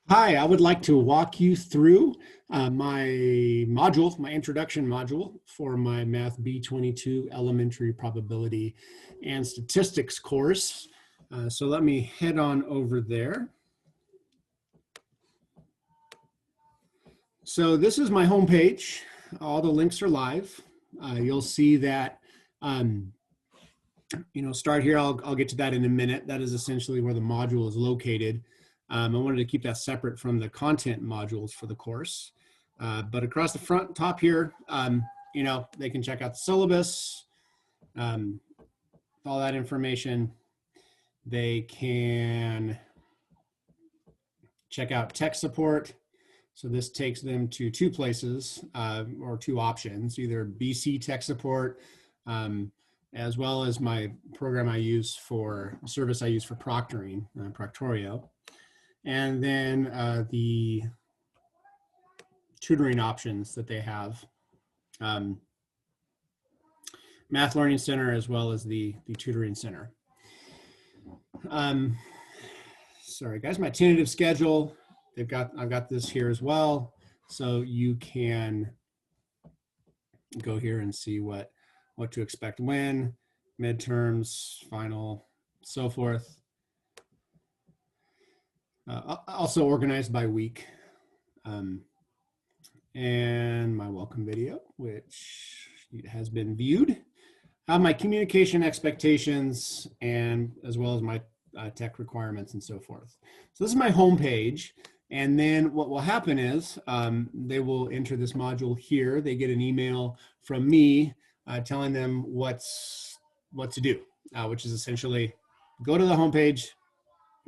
Hi, I would like to walk you through my introduction module for my Math B22 Elementary Probability and Statistics course. So let me head on over there. So this is my homepage. All the links are live. You'll see that, start here. I'll get to that in a minute. That is essentially where the module is located. I wanted to keep that separate from the content modules for the course. But across the front top here, they can check out the syllabus, all that information. They can check out tech support. So this takes them to two places or two options, either BC tech support, as well as my program I use for service I use for proctoring, Proctorio. And then the tutoring options that they have, Math Learning Center as well as the tutoring center. Sorry guys, my tentative schedule, I've got this here as well, so you can go here and see what to expect when, midterms, final, so forth. Also organized by week. And my welcome video, which has been viewed. I have my communication expectations and as well as my tech requirements and so forth. So this is my home page. And then what will happen is they will enter this module here. They get an email from me telling them what to do, which is essentially go to the homepage,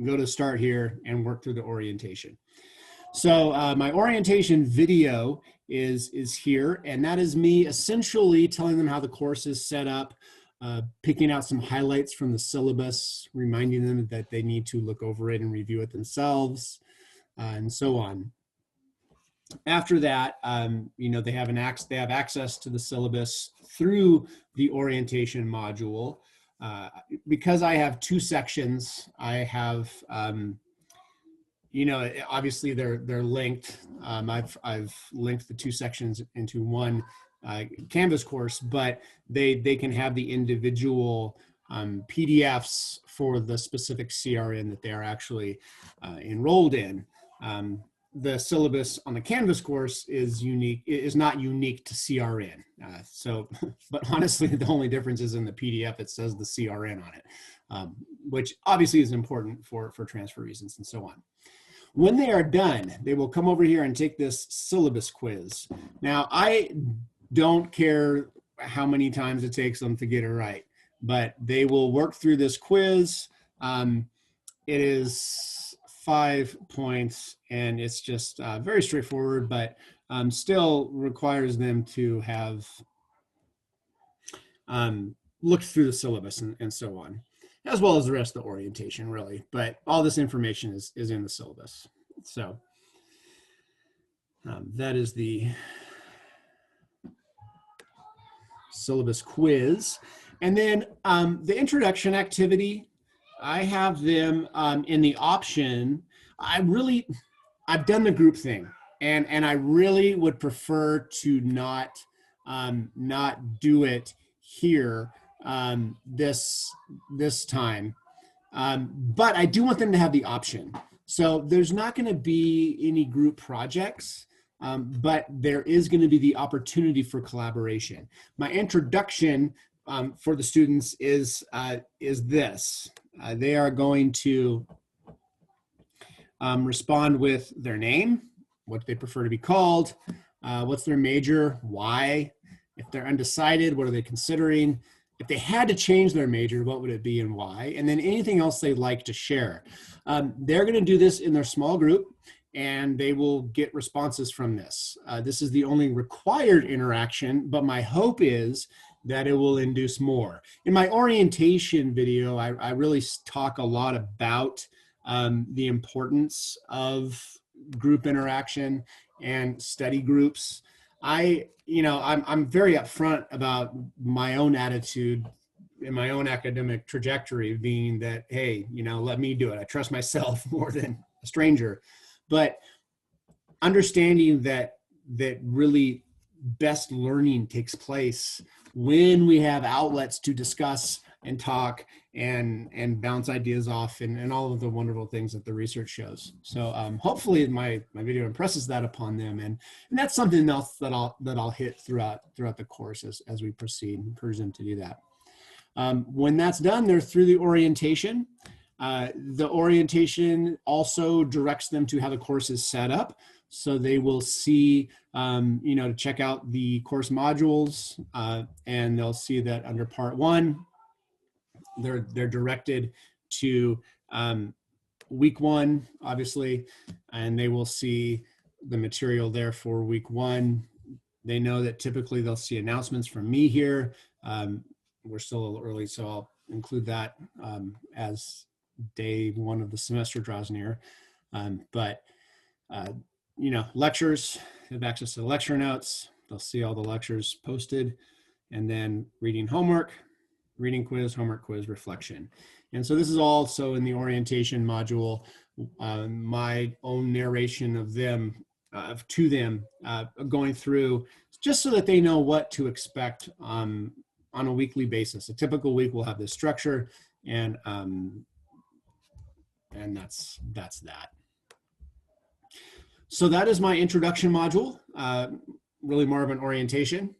go to start here and work through the orientation. So my orientation video is here, and that is me essentially telling them how the course is set up, picking out some highlights from the syllabus, reminding them that they need to look over it and review it themselves, and so on. After that, they have access to the syllabus through the orientation module. Because I have two sections, I have, obviously they're linked. I've linked the two sections into one Canvas course, but they can have the individual PDFs for the specific CRN that they are actually enrolled in. The syllabus on the Canvas course is not unique to CRN. But honestly, the only difference is in the PDF, it says the CRN on it, which obviously is important for transfer reasons and so on. When they are done, they will come over here and take this syllabus quiz. Now, I don't care how many times it takes them to get it right, but they will work through this quiz. It is 5 points, and it's just very straightforward, but still requires them to have looked through the syllabus and so on, as well as the rest of the orientation, really. But all this information is in the syllabus. So that is the syllabus quiz. And then the introduction activity, I have them in the option. I've done the group thing, and I really would prefer to not do it here this time. But I do want them to have the option. So there's not going to be any group projects, but there is going to be the opportunity for collaboration. My introduction for the students is this. They are going to respond with their name, what they prefer to be called, what's their major, why. If they're undecided, what are they considering? If they had to change their major, what would it be and why? And then anything else they'd like to share. They're going to do this in their small group, and they will get responses from this. This is the only required interaction, but my hope is that it will induce more. In my orientation video, I really talk a lot about the importance of group interaction and study groups. I'm very upfront about my own attitude in my own academic trajectory, being that, hey, let me do it. I trust myself more than a stranger. but understanding that really best learning takes place when we have outlets to discuss and talk and bounce ideas off and all of the wonderful things that the research shows. So hopefully my video impresses that upon them, and that's something else that I'll hit throughout the course as we proceed. Encourage them to do that. When that's done, they're through the orientation. The orientation also directs them to how the course is set up. So they will see, to check out the course modules, and they'll see that under part 1, they're directed to week 1, obviously, and they will see the material there for week 1. They know that typically they'll see announcements from me here. We're still a little early, so I'll include that as day 1 of the semester draws near. Lectures, they have access to the lecture notes. They'll see all the lectures posted, and then reading homework, reading quiz, homework quiz, reflection. And so this is also in the orientation module, my own narration of them, to them, going through, just so that they know what to expect on a weekly basis. A typical week will have this structure, and that's that. So that is my introduction module, really more of an orientation.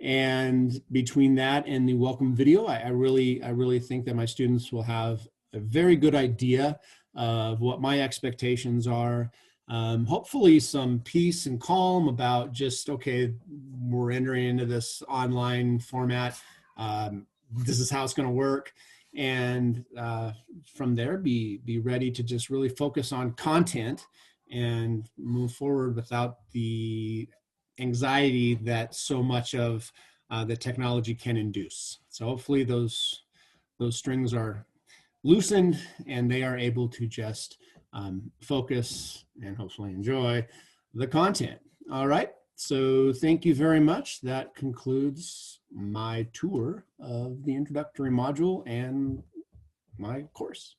And between that and the welcome video, I really think that my students will have a very good idea of what my expectations are. Hopefully some peace and calm about just, okay, we're entering into this online format. This is how it's going to work. And from there, be ready to just really focus on content and move forward without the anxiety that so much of the technology can induce. So hopefully those strings are loosened and they are able to just focus and hopefully enjoy the content. All right, so thank you very much. That concludes my tour of the introductory module and my course.